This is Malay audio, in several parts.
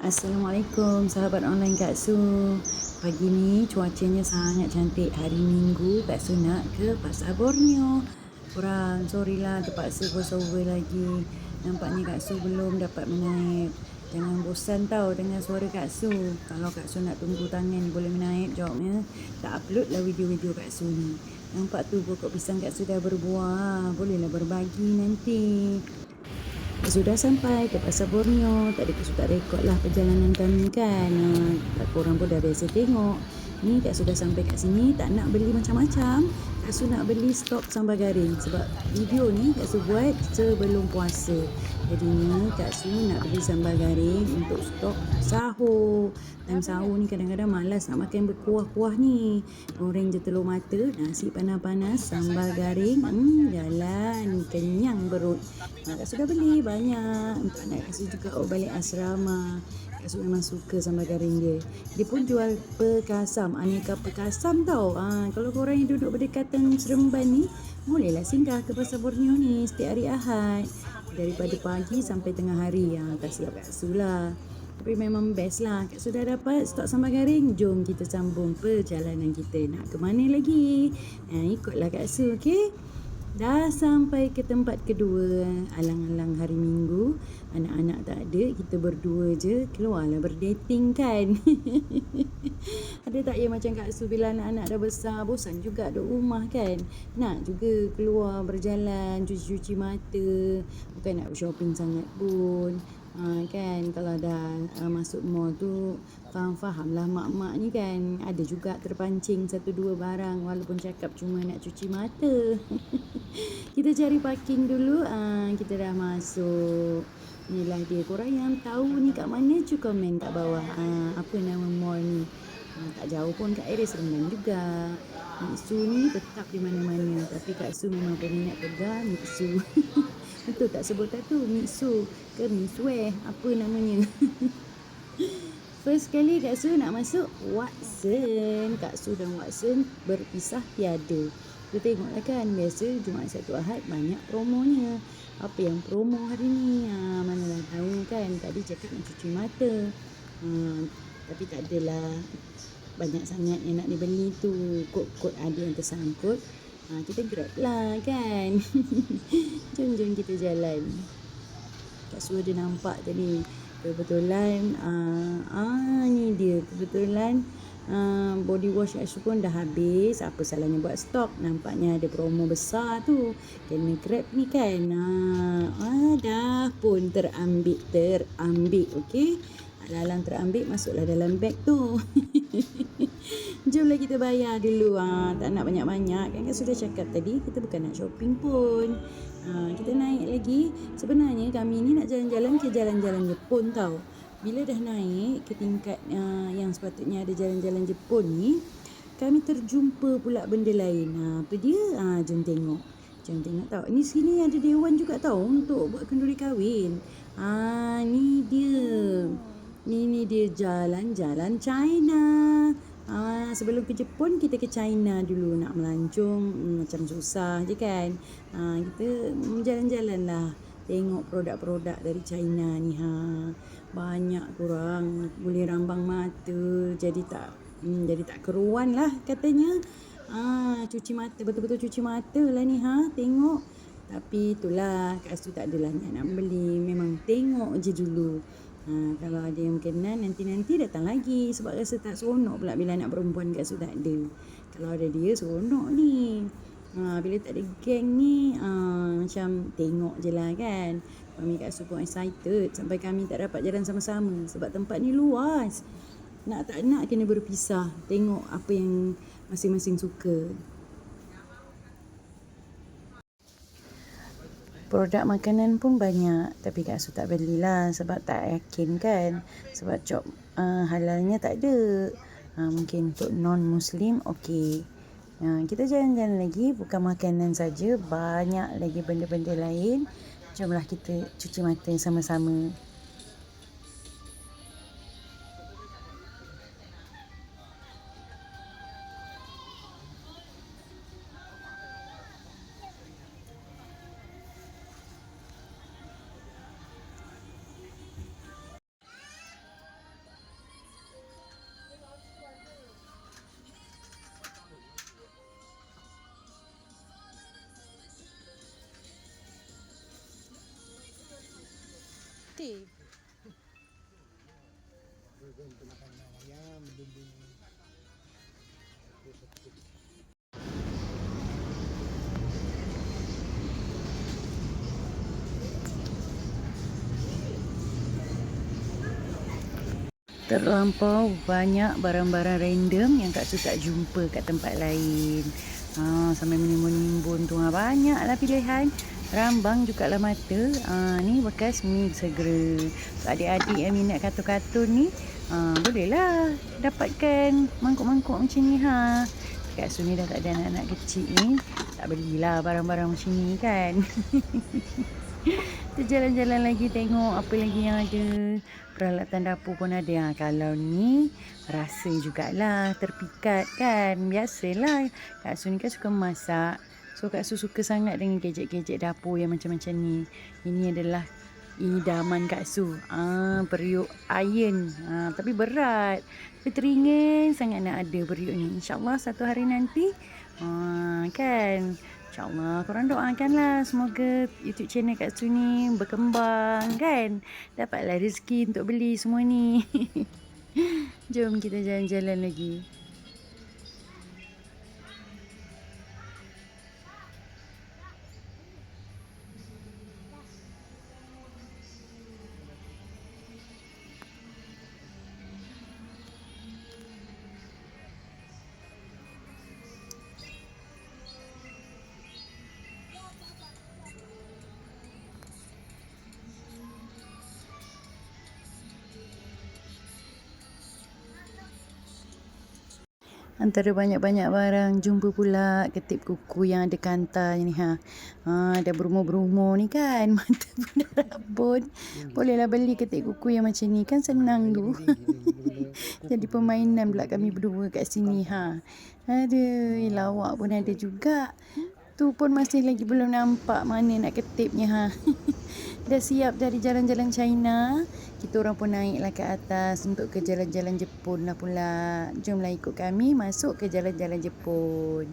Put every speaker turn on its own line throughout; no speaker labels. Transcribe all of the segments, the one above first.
Assalamualaikum sahabat online Kak Su. Pagi ni cuacanya sangat cantik. Hari Minggu Kak Su nak ke Pasar Borneo. Korang sorry lah terpaksa voice over lagi. Nampaknya Kak Su belum dapat menaip. Jangan bosan tau dengan suara Kak Su. Kalau Kak Su nak tunggu tangan boleh menaip jawabnya. Tak upload lah video-video Kak Su ni. Nampak tu pokok pisang Kak Su dah berbuah. Bolehlah berbagi nanti. Sudah sampai ke Pasar Borneo. Tadi Kak Su tak rekod lah perjalanan kami kan. Korang pun dah biasa tengok. Ni Kak Su dah sampai kat sini. Tak nak beli macam-macam. Kak Su nak beli stok sambal garing. Sebab video ni Kak Su buat sebelum puasa. Jadinya Kak Su nak beli sambal garing untuk stok sahur. Time sahur ni kadang-kadang malas nak makan berkuah-kuah ni. Goreng je telur mata, nasi panas-panas, sambal garing. Jalan kenyang perut. Kak Su dah beli banyak untuk anak Kak Su juga balik asrama. Kak Su memang suka sambal garing dia. Dia pun jual perkasam, aneka perkasam tau. Kalau korang yang duduk berdekatan Seremban ni, bolehlah singgah ke Pasar Borneo ni setiap hari Ahad. Daripada pagi sampai tengah hari. Tak silap Kak Su lah. Tapi memang best lah. Kak Su dah dapat stok sambal garing. Jom kita sambung perjalanan kita. Nak ke mana lagi? Ikutlah Kak Su, okey? Dah sampai ke tempat kedua. Alang-alang hari Minggu. Anak-anak tak ada. Kita berdua je. Keluarlah berdating kan. Ada tak ya macam Kak Su bila anak-anak dah besar. Bosan juga duduk rumah kan. Nak juga keluar berjalan. Cuci-cuci mata. Bukan nak shopping sangat pun. Kan kalau dah masuk mall tu faham lah mak-mak ni kan ada juga terpancing satu dua barang walaupun cakap cuma nak cuci mata. Kita cari parking dulu. Kita dah masuk. Inilah dia. Korang yang tahu ni kat mana cuba komen kat bawah. Apa nama mall ni? Tak jauh pun kat area Seremban juga. Mixu ni tetap di mana-mana. Tapi Kak Su memang peminat pegang Mixu. Betul tak sebutan tu? Mixu ke Mixue? Apa namanya? First kali Kak Su nak masuk Watson. Kak Su dan Watson berpisah tiada. Kita tengoklah kan. Biasa Jumaat Sabtu Ahad banyak promonya. Apa yang promo hari ni? Manalah tahu kan. Tadi cakap nak cuci mata. Tapi tak adalah. Banyak sangat yang nak dibeli tu. Kod-kod ada yang tersangkut. Kita grab lah kan. Jom kita jalan. Kak Su ada nampak tadi. Kebetulan ni dia. Kebetulan body wash Kak Su pun dah habis. Apa salahnya buat stok. Nampaknya ada promo besar tu. Kena grab ni kan. Dah pun terambil. Okey. Alang-alang terambil. Masuklah dalam beg tu. Jomlah kita bayar dulu. Tak nak banyak-banyak. Kan sudah cakap tadi kita bukan nak shopping pun. Kita naik lagi. Sebenarnya kami ni nak jalan-jalan ke jalan-jalan Jepun tau. Bila dah naik ke tingkat yang sepatutnya ada jalan-jalan Jepun ni, kami terjumpa pula benda lain. Apa dia? Jom tengok. Jom tengok tau. Ni sini ada dewan juga tau untuk buat kenduri kahwin. Ni dia. Ni dia jalan-jalan China. Sebelum ke Jepun kita ke China dulu. Nak melancong macam susah je kan. Kita jalan-jalan lah. Tengok produk-produk dari China ni. Banyak kurang boleh rambang mata. Jadi tak keruan lah katanya. Cuci mata. Betul-betul cuci mata lah ni. Tengok. Tapi itulah Kak Su tak adalah nak beli. Memang tengok je dulu. Kalau ada yang berkenan nanti datang lagi. Sebab rasa tak seronok pula bila anak perempuan Kak Su tak ada. Kalau ada dia seronok ni. Bila tak ada geng ni macam tengok je lah kan. Kami Kak Su pun excited. Sampai kami tak dapat jalan sama-sama. Sebab tempat ni luas. Nak tak nak kena berpisah. Tengok apa yang masing-masing suka. Produk makanan pun banyak. Tapi Kak Su tak belilah. Sebab tak yakin kan. Sebab job halalnya tak ada. Mungkin untuk non-Muslim okey. Kita jalan-jalan lagi. Bukan makanan saja. Banyak lagi benda-benda lain. Jomlah kita cuci mata sama-sama. Terlampau banyak barang-barang random yang Kak Su tak jumpa kat tempat lain. Sampai menimbun-nimbun tu. Banyaklah pilihan. Rambang juga lah mata. Ni bekas mi segera. So, adik-adik yang minat kartun-kartun ni, bolehlah dapatkan mangkuk-mangkuk macam ni. Kak Su ni dah tak ada anak-anak kecil ni. Tak belilah barang-barang macam ni kan. Kita jalan-jalan lagi tengok apa lagi yang ada. Peralatan dapur pun ada. Kalau ni rasa jugalah terpikat kan. Biasalah Kak Su ni kan suka masak. So Kak Su suka sangat dengan gadget-gadget dapur yang macam-macam ni. Ini adalah idaman Kak Su. Periuk iron. Tapi berat. Tapi teringin sangat nak ada periuk ni. InsyaAllah satu hari nanti. Kan. InsyaAllah korang doakanlah semoga YouTube channel Kak Su ni berkembang kan. Dapatlah rezeki untuk beli semua ni. Jom kita jalan-jalan lagi. Antara banyak-banyak barang, jumpa pula ketip kuku yang ada kantar ni. Ada berumur-berumur ni kan. Mata pun dah rabun. Bolehlah beli ketip kuku yang macam ni kan, senang tu. Jadi permainan pula kami berdua kat sini. Aduh, lawak pun ada juga. Tu pun masih lagi belum nampak mana nak ketipnya. Dah siap dari jalan-jalan China. Kita orang pun naiklah ke atas untuk ke jalan-jalan Jepun lah pula. Jomlah ikut kami masuk ke jalan-jalan Jepun.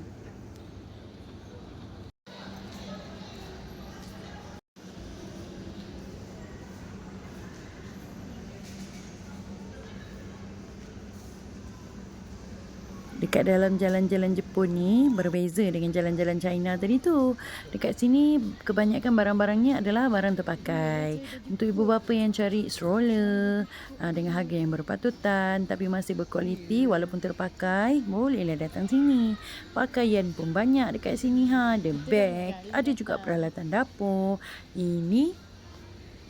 Dekat dalam jalan-jalan Jepun ni berbeza dengan jalan-jalan China tadi tu. Dekat sini kebanyakan barang-barangnya adalah barang terpakai. Untuk ibu bapa yang cari stroller dengan harga yang berpatutan tapi masih berkualiti walaupun terpakai, bolehlah datang sini. Pakaian pun banyak dekat sini. Ada beg, ada juga peralatan dapur. Ini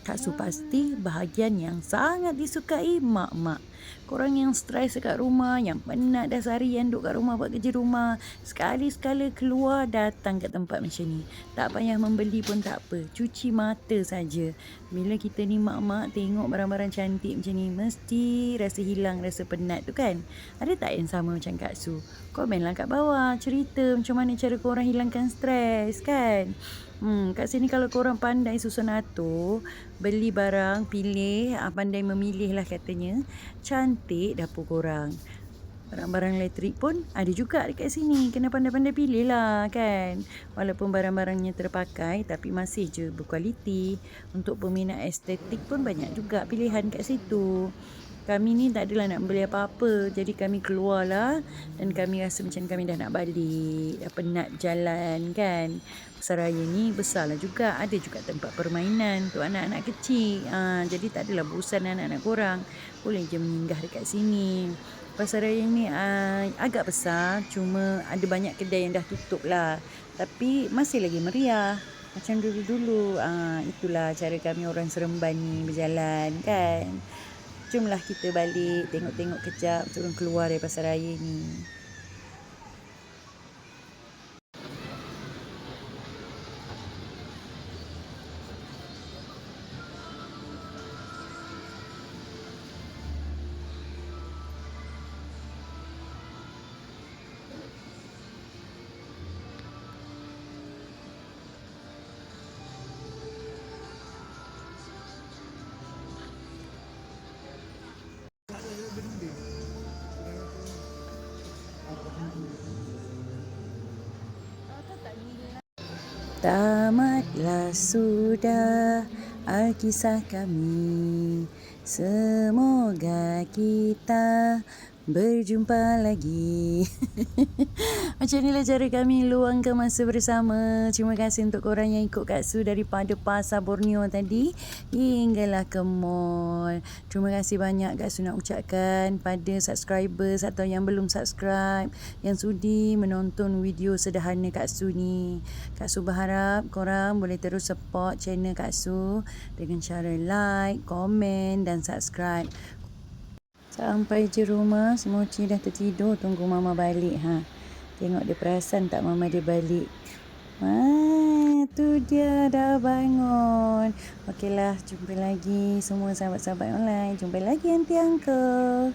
Kak Su pasti bahagian yang sangat disukai mak-mak. Korang yang stres dekat rumah, yang penat dah seharian duduk kat rumah buat kerja rumah, sekali-sekala keluar datang kat tempat macam ni. Tak payah membeli pun tak apa, cuci mata saja. Bila kita ni mak-mak tengok barang-barang cantik macam ni, mesti rasa hilang rasa penat tu kan. Ada tak yang sama macam Kak Su? Komenlah kat bawah, cerita macam mana cara korang hilangkan stres kan. Kat sini kalau korang pandai susun atur, beli barang, pilih, pandai memilih lah katanya, cantik dapur korang. Barang-barang elektrik pun ada juga dekat sini. Kena pandai-pandai pilih lah kan. Walaupun barang-barangnya terpakai tapi masih je berkualiti. Untuk peminat estetik pun banyak juga pilihan kat situ. Kami ni tak adalah nak beli apa-apa. Jadi kami keluarlah dan kami rasa macam kami dah nak balik. Dah penat jalan kan. Pasaraya ni besarlah juga. Ada juga tempat permainan untuk anak-anak kecil. Jadi tak adalah bosan anak-anak korang. Boleh je menginggah dekat sini. Pasaraya ni agak besar. Cuma ada banyak kedai yang dah tutup lah. Tapi masih lagi meriah. Macam dulu-dulu. Itulah cara kami orang Seremban ni berjalan kan. Jomlah kita balik, tengok-tengok kejap, turun keluar dari pasaraya ni. Tamatlah sudah kisah kami Semoga kita berjumpa lagi. Macam inilah cara kami luangkan masa bersama. Terima kasih untuk korang yang ikut Kak Su daripada Pasar Borneo tadi hinggalah ke mall. Terima kasih banyak Kak Su nak ucapkan pada subscribers atau yang belum subscribe, yang sudi menonton video sederhana Kak Su ni. Kak Su berharap korang boleh terus support channel Kak Su dengan cara like, komen dan subscribe. Sampai je rumah, Mochi dah tertidur tunggu Mama balik. Tengok dia perasan tak Mama dia balik. Tu dia dah bangun. Okeylah, jumpa lagi semua sahabat-sahabat online. Jumpa lagi Aunty Uncle.